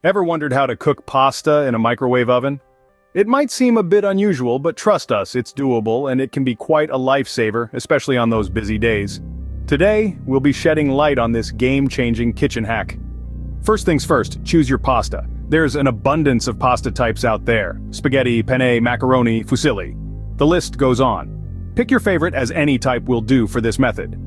Ever wondered how to cook pasta in a microwave oven? It might seem a bit unusual, but trust us, it's doable and it can be quite a lifesaver, especially on those busy days. Today, we'll be shedding light on this game-changing kitchen hack. First things first, choose your pasta. There's an abundance of pasta types out there: spaghetti, penne, macaroni, fusilli. The list goes on. Pick your favorite, as any type will do for this method.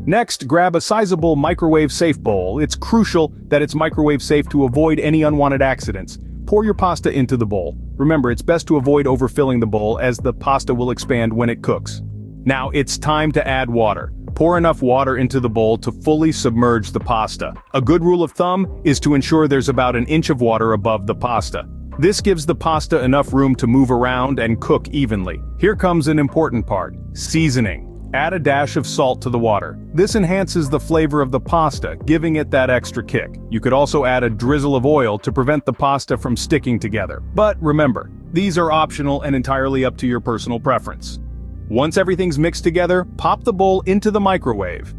Next, grab a sizable microwave-safe bowl. It's crucial that it's microwave-safe to avoid any unwanted accidents. Pour your pasta into the bowl. Remember, it's best to avoid overfilling the bowl as the pasta will expand when it cooks. Now it's time to add water. Pour enough water into the bowl to fully submerge the pasta. A good rule of thumb is to ensure there's about an inch of water above the pasta. This gives the pasta enough room to move around and cook evenly. Here comes an important part: seasoning. Add a dash of salt to the water. This enhances the flavor of the pasta, giving it that extra kick. You could also add a drizzle of oil to prevent the pasta from sticking together. But remember, these are optional and entirely up to your personal preference. Once everything's mixed together, pop the bowl into the microwave.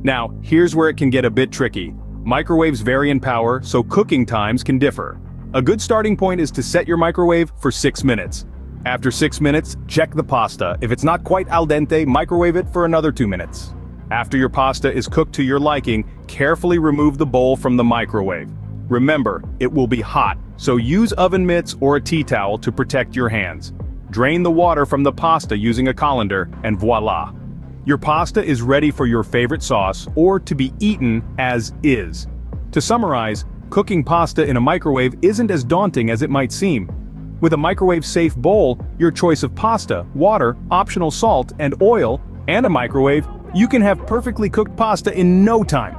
Now, here's where it can get a bit tricky. Microwaves vary in power, so cooking times can differ. A good starting point is to set your microwave for 6 minutes. After 6 minutes, check the pasta. If it's not quite al dente, microwave it for another 2 minutes. After your pasta is cooked to your liking, carefully remove the bowl from the microwave. Remember, it will be hot, so use oven mitts or a tea towel to protect your hands. Drain the water from the pasta using a colander, and voila! Your pasta is ready for your favorite sauce, or to be eaten as is. To summarize, cooking pasta in a microwave isn't as daunting as it might seem. With a microwave-safe bowl, your choice of pasta, water, optional salt, and oil, and a microwave, you can have perfectly cooked pasta in no time.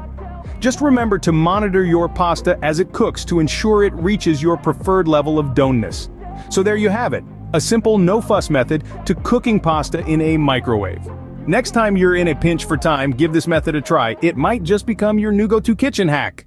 Just remember to monitor your pasta as it cooks to ensure it reaches your preferred level of doneness. So there you have it, a simple no-fuss method to cooking pasta in a microwave. Next time you're in a pinch for time, give this method a try. It might just become your new go-to kitchen hack.